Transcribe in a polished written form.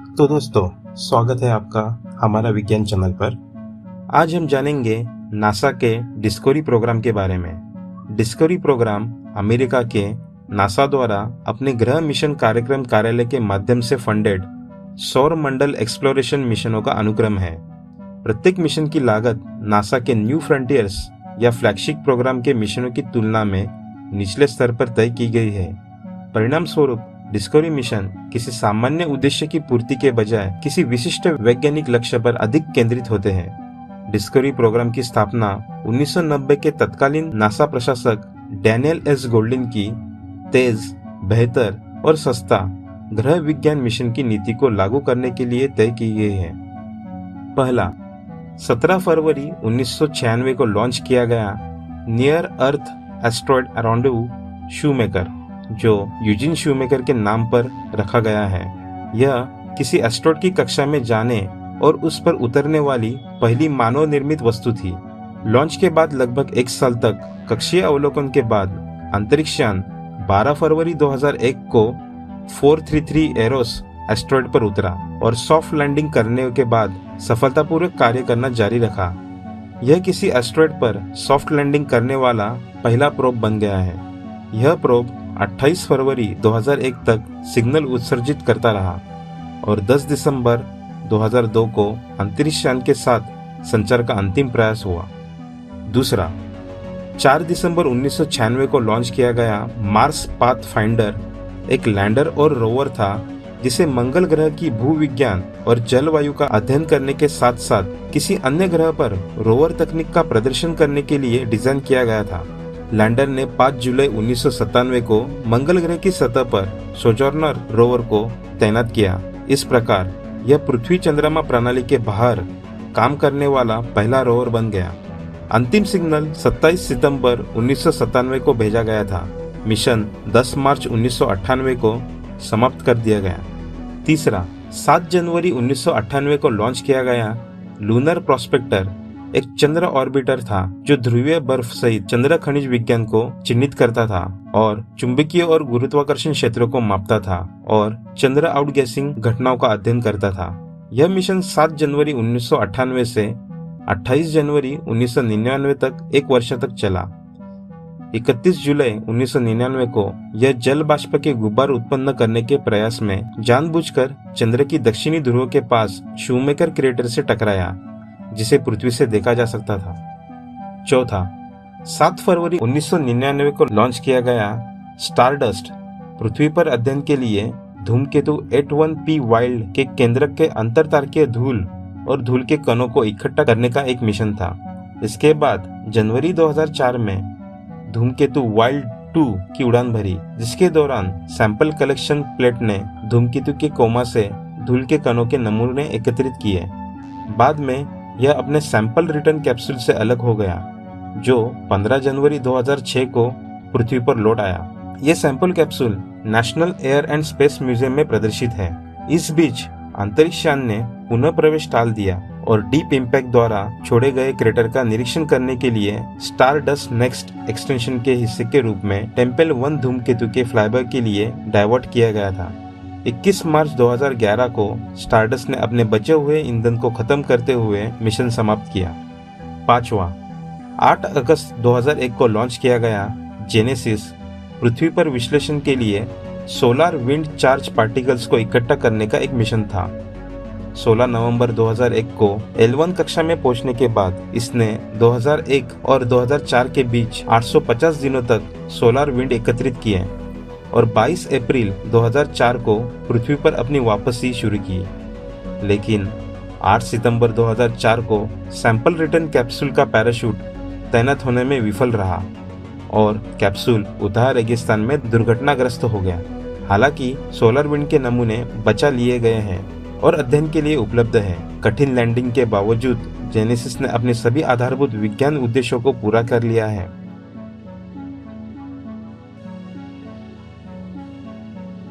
तो दोस्तों, स्वागत है आपका हमारा विज्ञान चैनल पर। आज हम जानेंगे नासा के डिस्कवरी प्रोग्राम के बारे में। डिस्कवरी प्रोग्राम अमेरिका के नासा द्वारा अपने ग्रह मिशन कार्यक्रम कार्यालय के माध्यम से फंडेड सौर मंडल एक्सप्लोरेशन मिशनों का अनुक्रम है। प्रत्येक मिशन की लागत नासा के न्यू फ्रंटियर्स या फ्लैगशिप प्रोग्राम के मिशनों की तुलना में निचले स्तर पर तय की गई है। परिणाम स्वरूप डिस्कवरी मिशन किसी सामान्य उद्देश्य की पूर्ति के बजाय किसी विशिष्ट वैज्ञानिक लक्ष्य पर अधिक केंद्रित होते हैं। डिस्कवरी प्रोग्राम की स्थापना 1990 के तत्कालीन नासा प्रशासक डैनियल एस गोल्डिन की तेज, बेहतर और सस्ता ग्रह विज्ञान मिशन की नीति को लागू करने के लिए तय की गई है। पहला, 17 फरवरी 1996 को लॉन्च किया गया नियर अर्थ एस्ट्रॉयड रेंडेवू शूमेकर, जो यूजिन शूमेकर के नाम पर रखा गया है। यह किसी एस्ट्रॉयड की कक्षा में जाने और उस पर उतरने वाली पहली मानव निर्मित वस्तु थी। लॉन्च के बाद लगभग एक साल तक कक्षीय अवलोकन के बाद अंतरिक्षयान 12 फरवरी 2001 को 433 एरोस एस्ट्रॉयड पर उतरा और सॉफ्ट लैंडिंग करने के बाद सफलतापूर्वक कार्य करना जारी रखा। यह किसी एस्ट्रॉयड पर सॉफ्ट लैंडिंग करने वाला पहला प्रोब बन गया है। यह प्रोब 28 फरवरी 2001 तक सिग्नल उत्सर्जित करता रहा और 10 दिसंबर 2002 को अंतरिक्षयान के साथ संचार का अंतिम प्रयास हुआ। दूसरा, 4 दिसंबर 1996 को लॉन्च किया गया मार्स पाथ फाइंडर एक लैंडर और रोवर था जिसे मंगल ग्रह की भूविज्ञान और जलवायु का अध्ययन करने के साथ साथ किसी अन्य ग्रह पर रोवर तकनीक का प्रदर्शन करने के लिए डिजाइन किया गया था। लैंडर ने 5 जुलाई 1997 को मंगल ग्रह की सतह पर सोजॉर्नर रोवर को तैनात किया। इस प्रकार यह पृथ्वी चंद्रमा प्रणाली के बाहर काम करने वाला पहला रोवर बन गया। अंतिम सिग्नल 27 सितंबर 1997 को भेजा गया था। मिशन 10 मार्च 1998 को समाप्त कर दिया गया। तीसरा, 7 जनवरी 1998 को लॉन्च किया गया लूनर प्रोस्पेक्टर एक चंद्र ऑर्बिटर था जो ध्रुवीय बर्फ सहित चंद्र खनिज विज्ञान को चिन्हित करता था और चुंबकीय और गुरुत्वाकर्षण क्षेत्रों को मापता था और चंद्र आउटगैसिंग घटनाओं का अध्ययन करता था। यह मिशन 7 जनवरी 1998 से 28 जनवरी 1999 तक एक वर्ष तक चला। 31 जुलाई 1999 को यह जल बाष्प के गुब्बार उत्पन्न करने के प्रयास में जानबूझकर चंद्र की दक्षिणी ध्रुव के पास शूमेकर क्रेटर से टकराया, जिसे पृथ्वी से देखा जा सकता था। चौथा, 7 फरवरी 1999 को लॉन्च किया गया स्टारडस्ट पृथ्वी पर अध्ययन के लिए धूमकेतु 81P वाइल्ड के केंद्रक के अंतरतारकीय धूल और धूल के कणों को इकट्ठा करने का एक मिशन था। इसके बाद जनवरी 2004 में धूमकेतु वाइल्ड 2 की उड़ान भरी, जिसके दौरान सैंपल कलेक्शन प्लेट ने धूमकेतु के कोमा से धूल के कणों के नमूने एकत्रित किए। बाद में यह अपने सैंपल रिटर्न कैप्सूल से अलग हो गया, जो 15 जनवरी 2006 को पृथ्वी पर लौट आया। यह sample capsule national air and space museum में प्रदर्शित है। इस बीच अंतरिक्षयान ने पुनः प्रवेश टाल दिया और डीप इम्पैक्ट द्वारा छोड़े गए क्रेटर का निरीक्षण करने के लिए स्टारडस्ट नेक्स्ट एक्सटेंशन के हिस्से के रूप में टेम्पल 1 धूमकेतु के फ्लाईबाय के लिए डाइवर्ट किया गया था। 21 मार्च 2011 को स्टारडस्ट ने अपने बचे हुए ईंधन को खत्म करते हुए मिशन समाप्त किया। पांचवा, 8 अगस्त 2001 को लॉन्च किया गया जेनेसिस पृथ्वी पर विश्लेषण के लिए सोलर विंड चार्ज पार्टिकल्स को इकट्ठा करने का एक मिशन था। 16 नवंबर 2001 को L1 कक्षा में पहुंचने के बाद इसने 2001 और 2004 के बीच 850 दिनों तक सोलर विंड एकत्रित किए और 22 अप्रैल 2004 को पृथ्वी पर अपनी वापसी शुरू की। लेकिन 8 सितंबर 2004 को सैंपल रिटर्न कैप्सूल का पैराशूट तैनात होने में विफल रहा और कैप्सूल उदाह रेगिस्तान में दुर्घटनाग्रस्त हो गया। हालांकि सोलर विंड के नमूने बचा लिए गए हैं और अध्ययन के लिए उपलब्ध हैं। कठिन लैंडिंग के बावजूद जेनेसिस ने अपने सभी आधारभूत विज्ञान उद्देश्यों को पूरा कर लिया है।